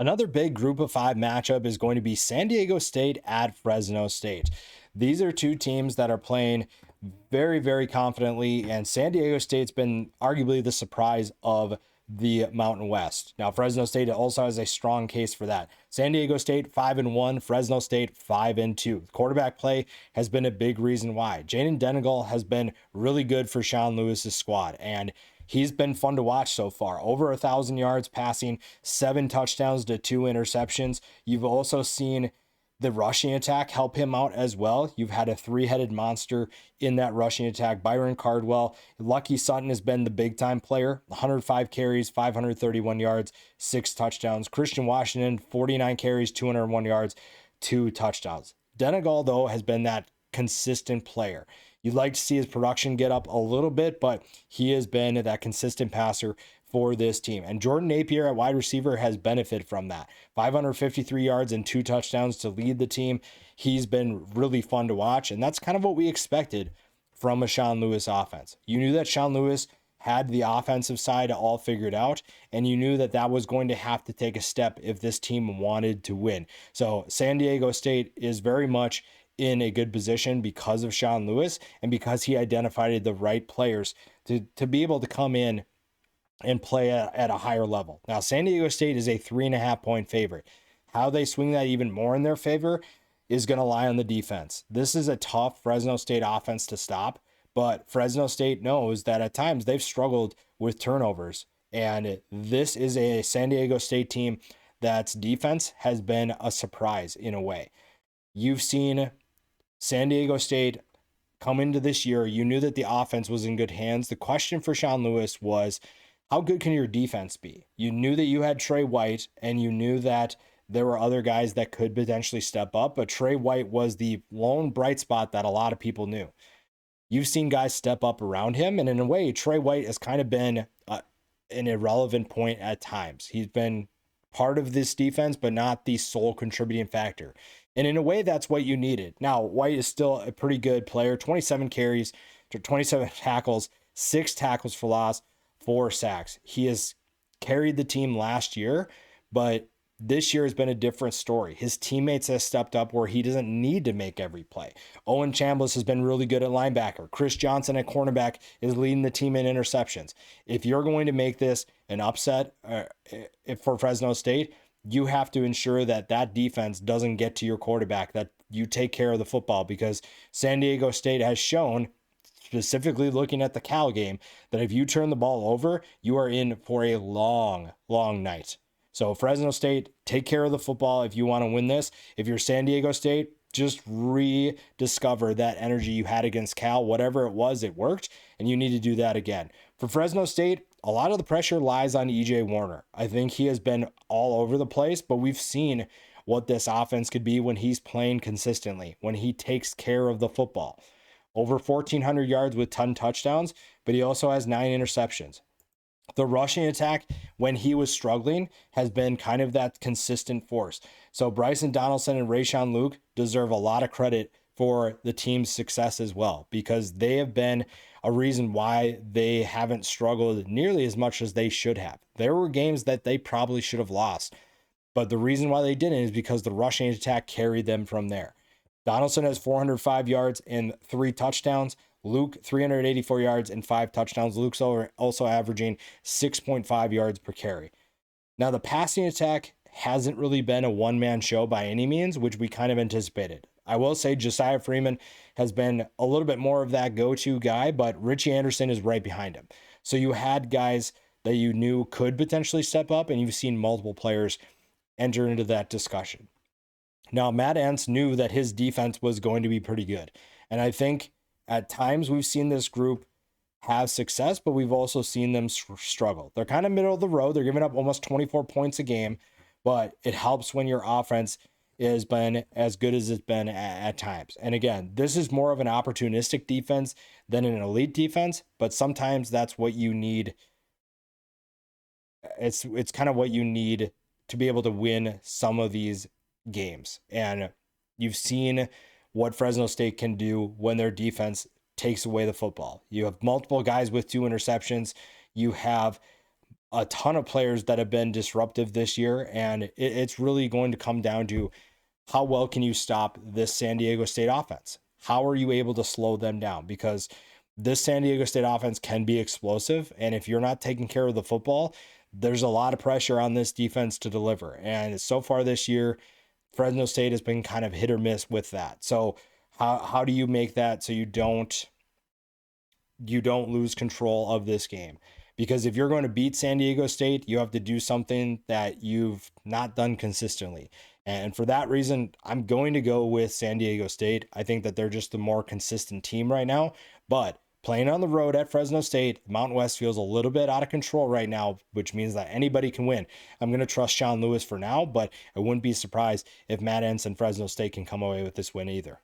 Another big group of five matchup is going to be San Diego State at Fresno State. These are two teams that are playing very, very confidently, and San Diego State's been arguably the surprise of the Mountain West. Now, Fresno State also has a strong case for that. San Diego State 5-1, Fresno State 5-2. Quarterback play has been a big reason why. Jaden Denegal has been really good for Sean Lewis's squad, and he's been fun to watch so far. Over 1,000 yards passing, 7 touchdowns to 2 interceptions. You've also seen the rushing attack help him out as well. You've had a 3-headed monster in that rushing attack. Byron Cardwell, Lucky Sutton has been the big time player. 105 carries, 531 yards, 6 touchdowns. Christian Washington, 49 carries, 201 yards, 2 touchdowns. Denegal, though, has been that consistent player. You'd like to see his production get up a little bit, but he has been that consistent passer for this team. And Jordan Napier at wide receiver has benefited from that. 553 yards and 2 touchdowns to lead the team. He's been really fun to watch, and that's kind of what we expected from a Sean Lewis offense. You knew that Sean Lewis had the offensive side all figured out, and you knew that that was going to have to take a step if this team wanted to win. So San Diego State is very much in a good position because of Sean Lewis and because he identified the right players to be able to come in and play at a higher level. Now, San Diego State is a 3.5 point favorite. How they swing that even more in their favor is going to lie on the defense. This is a tough Fresno State offense to stop, but Fresno State knows that at times they've struggled with turnovers. And this is a San Diego State team that's defense has been a surprise in a way. You've seen San Diego State come into this year. You knew that the offense was in good hands. The question for Sean Lewis was, how good can your defense be? You knew that you had Trey White, and you knew that there were other guys that could potentially step up, but Trey White was the lone bright spot that a lot of people knew. You've seen guys step up around him, and in a way, Trey White has kind of been an irrelevant point at times. He's been part of this defense, but not the sole contributing factor. And in a way, that's what you needed. Now, White is still a pretty good player. 27 carries, 27 tackles, 6 tackles for loss, 4 sacks. He has carried the team last year, but this year has been a different story. His teammates have stepped up where he doesn't need to make every play. Owen Chambliss has been really good at linebacker. Chris Johnson at cornerback is leading the team in interceptions. If you're going to make this an upset for Fresno State, you have to ensure that that defense doesn't get to your quarterback, that you take care of the football, because San Diego State has shown, specifically looking at the Cal game, that if you turn the ball over, you are in for a long, long night. So Fresno State, take care of the football if you want to win this. If you're San Diego State, just rediscover that energy you had against Cal. Whatever it was, it worked, and you need to do that again. For Fresno State, a lot of the pressure lies on EJ Warner. I think he has been all over the place, but we've seen what this offense could be when he's playing consistently, when he takes care of the football. Over 1,400 yards with 10 touchdowns, but he also has 9 interceptions. The rushing attack, when he was struggling, has been kind of that consistent force. So Bryson Donaldson and Rayshawn Luke deserve a lot of credit for the team's success as well, because they have been a reason why they haven't struggled nearly as much as they should have. There were games that they probably should have lost, but the reason why they didn't is because the rushing attack carried them from there. Donaldson has 405 yards and 3 touchdowns. Luke, 384 yards and 5 touchdowns. Luke's also averaging 6.5 yards per carry. Now, the passing attack hasn't really been a one-man show by any means, which we kind of anticipated. I will say Josiah Freeman has been a little bit more of that go-to guy, but Richie Anderson is right behind him. So you had guys that you knew could potentially step up, and you've seen multiple players enter into that discussion. Now, Matt Entz knew that his defense was going to be pretty good. And I think at times we've seen this group have success, but we've also seen them struggle. They're kind of middle of the road. They're giving up almost 24 points a game, but it helps when your offense has been as good as it's been at times. And again, this is more of an opportunistic defense than an elite defense, but sometimes that's what you need. It's kind of what you need to be able to win some of these games. And you've seen what Fresno State can do when their defense takes away the football. You have multiple guys with 2 interceptions. You have a ton of players that have been disruptive this year, and it's really going to come down to how well can you stop this San Diego State offense? How are you able to slow them down? Because this San Diego State offense can be explosive, and if you're not taking care of the football, there's a lot of pressure on this defense to deliver. And so far this year, Fresno State has been kind of hit or miss with that. So how do you make that so you don't lose control of this game? Because if you're going to beat San Diego State, you have to do something that you've not done consistently. And for that reason, I'm going to go with San Diego State. I think that they're just the more consistent team right now. But playing on the road at Fresno State, Mountain West feels a little bit out of control right now, which means that anybody can win. I'm going to trust Sean Lewis for now, but I wouldn't be surprised if Matt Entz and Fresno State can come away with this win either.